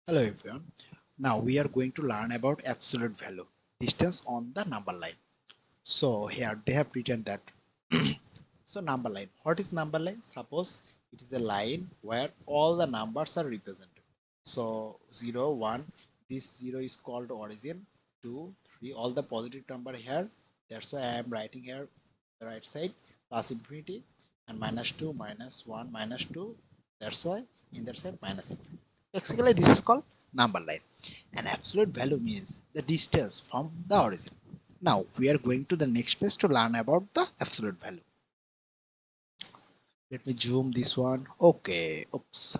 Hello everyone. Now we are going to learn about absolute value, distance on the number line. So here they have written that. So number line. What is number line? Suppose it is a line where all the numbers are represented. So 0, 1, this 0 is called origin, 2, 3, all the positive number here. That's why I am writing here the right side plus infinity and minus 2, minus 1, minus 2. That's why in that side minus infinity. Basically, this is called number line. And absolute value means the distance from the origin. Now we are going to the next page to learn about the absolute value. Let me zoom this one. Okay, oops.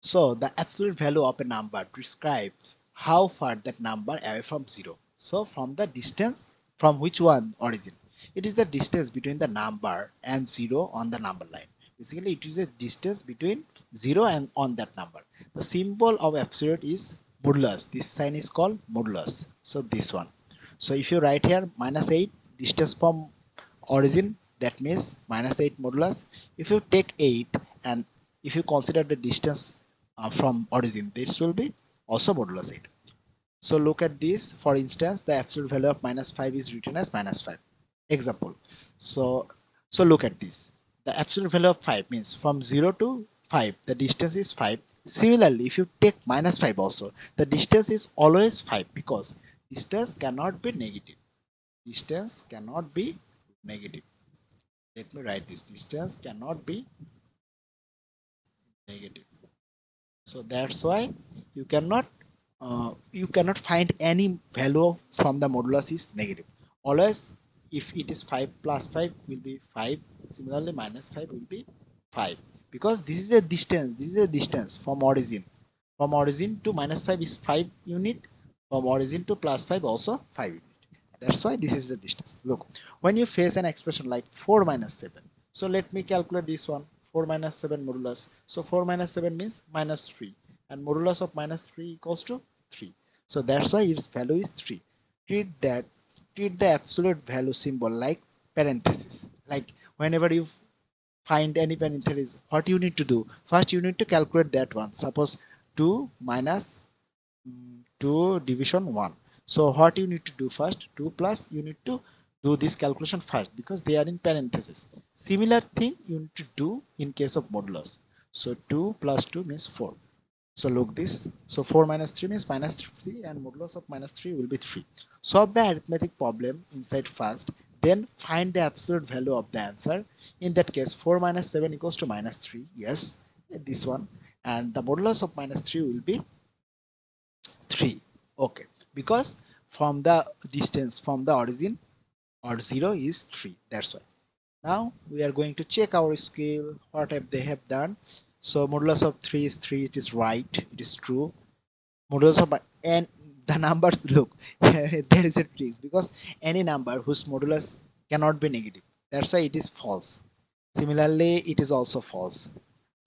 So the absolute value of a number describes how far that number away from zero. So from the distance from which one origin? It is the distance between the number and zero on the number line. Basically, it is a distance between zero and on that number. The symbol of absolute is modulus. This sign is called modulus. So this one. So if you write here minus 8 distance from origin, that means minus 8 modulus. If you take 8 and if you consider the distance from origin, this will be also modulus 8. So look at this. For instance, the absolute value of minus 5 is written as minus 5. Example. So look at this. The absolute value of 5 means from 0 to 5, the distance is 5. Similarly, if you take minus 5 also, the distance is always 5 because distance cannot be negative. Distance cannot be negative. Let me write this. Distance cannot be negative. So that's why you cannot find any value from the modulus is negative. Always, if it is 5 plus 5 will be 5. Similarly, minus 5 will be 5 because this is a distance. This is a distance from origin. From origin to minus 5 is 5 unit. From origin to plus 5 also 5 unit. That's why this is the distance. Look, when you face an expression like 4 minus 7, so let me calculate this one. 4 minus 7 modulus. So 4 minus 7 means minus 3, and modulus of minus 3 equals to 3. So that's why its value is 3. Treat that, treat the absolute value symbol like parenthesis. Like whenever you find any parenthesis, what you need to do? First, you need to calculate that one. Suppose 2 minus 2 division 1. So what you need to do first? 2 plus, you need to do this calculation first because they are in parentheses. Similar thing you need to do in case of modulus. So 2 plus 2 means 4. So look this. So 4 minus 3 means minus 3 and modulus of minus 3 will be 3. Solve the arithmetic problem inside first, then find the absolute value of the answer. In that case 4 minus 7 equals to minus 3. Yes, this one. And the modulus of minus 3 will be 3. Okay, because from the distance from the origin or 0 is 3. That's why. Now we are going to check our skill, what have they have done. So modulus of 3 is 3. It is right, it is true. Modulus of and the numbers, look, there is a trick because any number whose modulus cannot be negative, that's why it is false. Similarly, it is also false.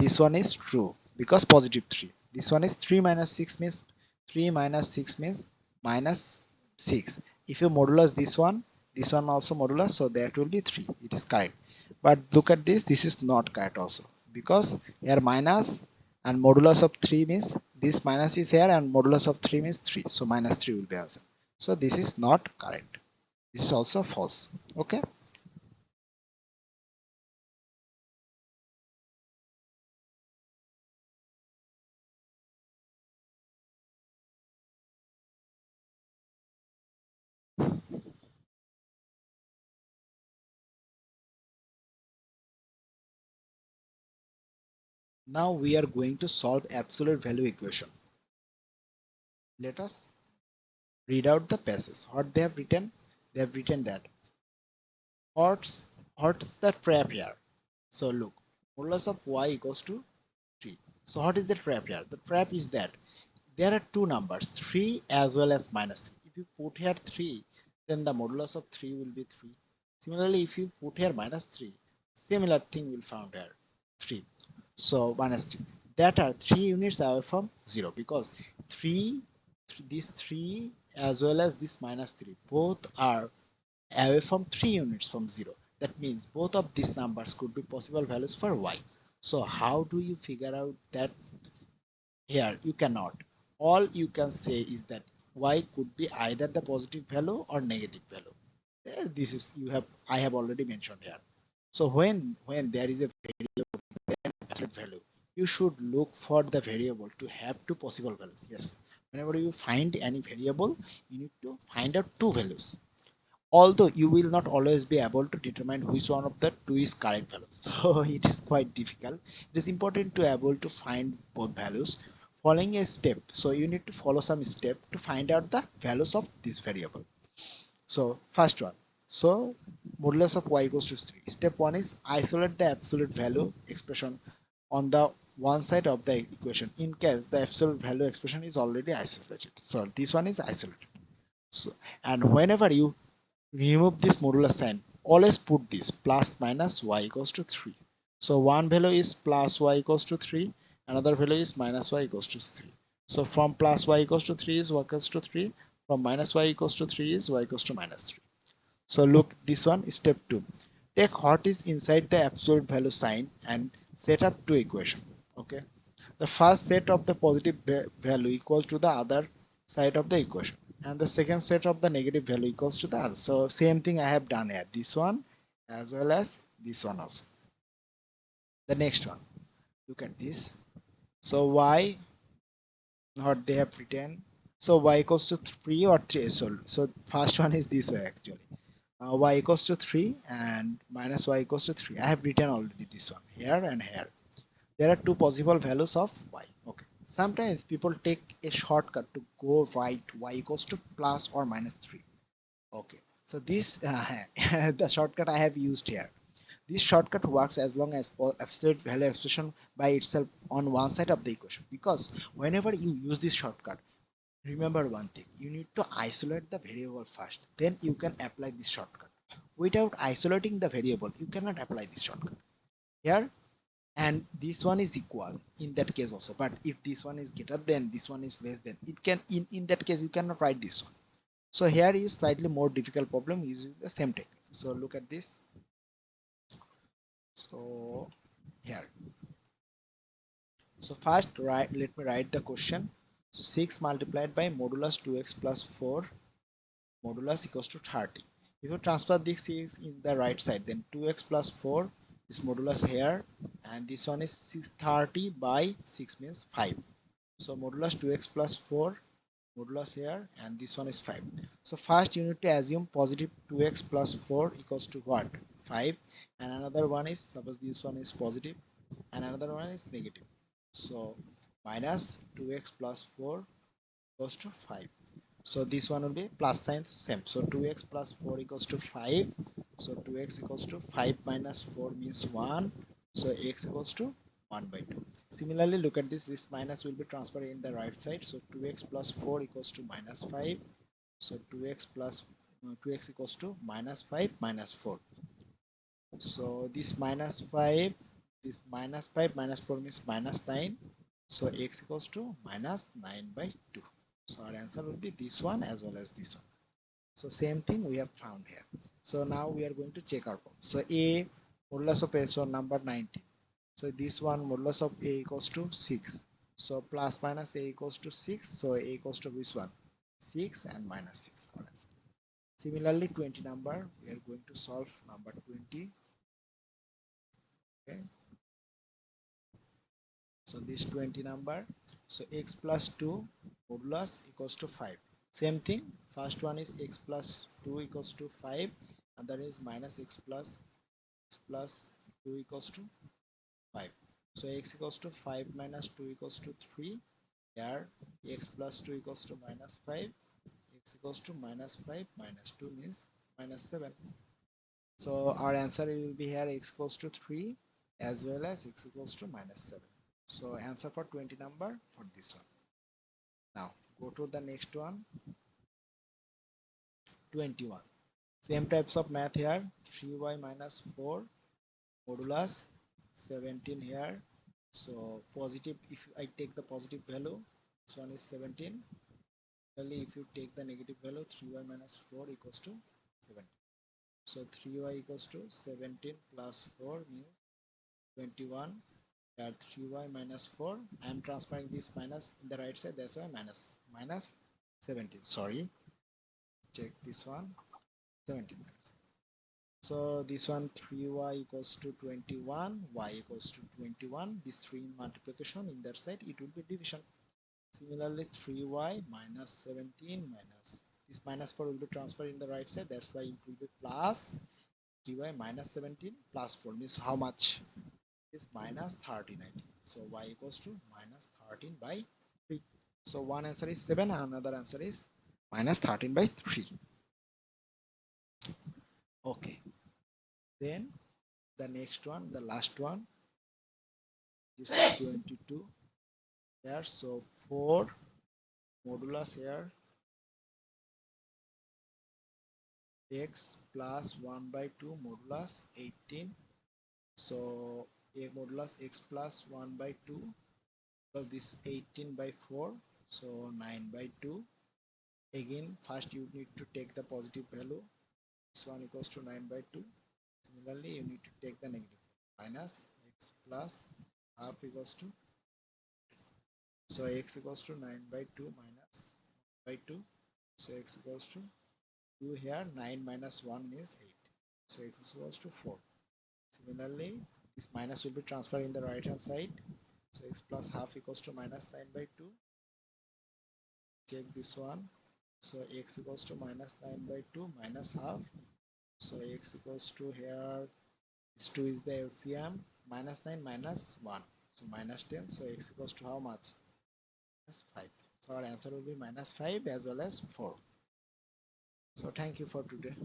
This one is true because positive 3. This one is 3 minus 6 means 3 minus 6 means minus 6. If you modulus this one also modulus, so that will be 3. It is correct. But look at this, this is not correct also because here minus and modulus of 3 means this minus is here and modulus of 3 means 3. So minus 3 will be answer. So this is not correct. This is also false. Okay. Now we are going to solve absolute value equation. Let us read out the passage. What they have written? They have written that what's what's the trap here? So look, modulus of y equals to 3. So what is the trap here? The trap is that there are two numbers, 3 as well as minus 3. If you put here 3, then the modulus of 3 will be 3. Similarly, if you put here minus 3, similar thing will found here 3. So minus 3. That are 3 units away from 0 because 3, this 3 as well as this minus 3 both are away from 3 units from 0. That means both of these numbers could be possible values for y. So how do you figure out that? Here you cannot. all you can say is that y could be either the positive value or negative value. This is you have I have already mentioned here. So when there is a absolute value, you should look for the variable to have two possible values. Yes, whenever you find any variable, you need to find out two values. Although you will not always be able to determine which one of the two is correct value, so it is quite difficult. It is important to able to find both values following a step. So you need to follow some step to find out the values of this variable. So first one, so modulus of y equals to 3. Step 1 is isolate the absolute value expression on the one side of the equation in case the absolute value expression is already isolated. So this one is isolated. So and whenever you remove this modulus sign, always put this plus minus y equals to 3. So one value is plus y equals to 3, another value is minus y equals to 3. So from plus y equals to 3 is y equals to 3, from minus y equals to 3 is y equals to minus 3. So look, this one is step 2. Take what is inside the absolute value sign and set up two equation. Okay. The first set of the positive value equal to the other side of the equation, and the second set of the negative value equals to the other. So same thing I have done here. This one as well as this one also. The next one. Look at this. So y, what they have written. So y equals to 3 or 3. So first one is this way actually. Y equals to 3 and minus y equals to 3. I have written already this one here and here. There are two possible values of y. Okay. Sometimes people take a shortcut to go write y equals to plus or minus 3. Okay. So this the shortcut I have used here. This shortcut works as long as absolute value expression by itself on one side of the equation. Because whenever you use this shortcut, remember one thing, you need to isolate the variable first, then you can apply this shortcut. Without isolating the variable, you cannot apply this shortcut. Here, and this one is equal in that case also, but if this one is greater than, this one is less than, it can in that case you cannot write this one. So here is slightly more difficult problem using the same technique. So look at this. So here, so first let me write the question. So 6 multiplied by modulus 2x plus 4 modulus equals to 30. If you transfer this is in the right side, then 2x plus 4 is modulus here, and this one is 630 by 6 means 5. So modulus 2x plus 4 modulus here, and this one is 5. So first you need to assume positive 2x plus 4 equals to what? 5, and another one is, suppose this one is positive and another one is negative. So minus 2x plus 4 equals to 5. So this one will be plus sign same. So 2x plus 4 equals to 5. So 2x equals to 5 minus 4 means 1. So x equals to 1 by 2. Similarly, look at this. This minus will be transferred in the right side. So 2x plus 4 equals to minus 5. So 2x plus 2x equals to minus 5 minus 4. So this minus 5, this minus 5 minus 4 means minus 9. So x equals to minus 9 by 2. So our answer will be this one as well as this one. So same thing we have found here. So now we are going to check our problem. So a modulus of a, so number 19. So this one modulus of a equals to 6. So plus minus a equals to 6. So a equals to which one? 6 and minus 6. Our answer. Similarly, 20 number, we are going to solve number 20. Okay. So this 20 number. So x plus 2 modulus equals to 5. Same thing. First one is x plus 2 equals to 5. Other is minus x plus 2 equals to 5. So x equals to 5 minus 2 equals to 3. Here x plus 2 equals to minus 5. X equals to minus 5 minus 2 means minus 7. So our answer will be here x equals to 3 as well as x equals to minus 7. So answer for 20 number for this one. Now go to the next one, 21. Same types of math here. 3y minus 4 modulus 17 here. So positive, if I take the positive value, this one is 17. Similarly, if you take the negative value, 3y minus 4 equals to 17. So 3y equals to 17 plus 4 means 21. Here 3y minus 4. I am transferring this minus in the right side, that's why minus 17. Sorry, check this one, 17 minus. So this one 3y equals to 21, y equals to 21. This 3 in multiplication, in that side it will be division. Similarly 3y minus 17 minus this minus 4 will be transferred in the right side, that's why it will be plus 3y minus 17 plus 4 means how much is minus 13, I think. So y equals to minus 13 by 3. So one answer is 7 and another answer is minus 13 by 3. Okay, then the next one, the last one is 22 here. So 4 modulus here x plus 1 by 2 modulus 18. So a modulus x plus 1 by 2 plus this 18 by 4, so 9 by 2. Again first you need to take the positive value, this one equals to 9 by 2. Similarly you need to take the negative minus x plus half equals to, so x equals to 9 by 2 minus 1 by 2, so x equals to 2 here, 9 minus 1 means 8, so x equals to 4. Similarly this minus will be transferred in the right hand side, so x plus half equals to minus 9 by 2. Check this one, so x equals to minus 9 by 2 minus half, so x equals to here, this 2 is the LCM, minus 9 minus 1, so minus 10, so x equals to how much, minus 5. So our answer will be minus 5 as well as 4. So thank you for today.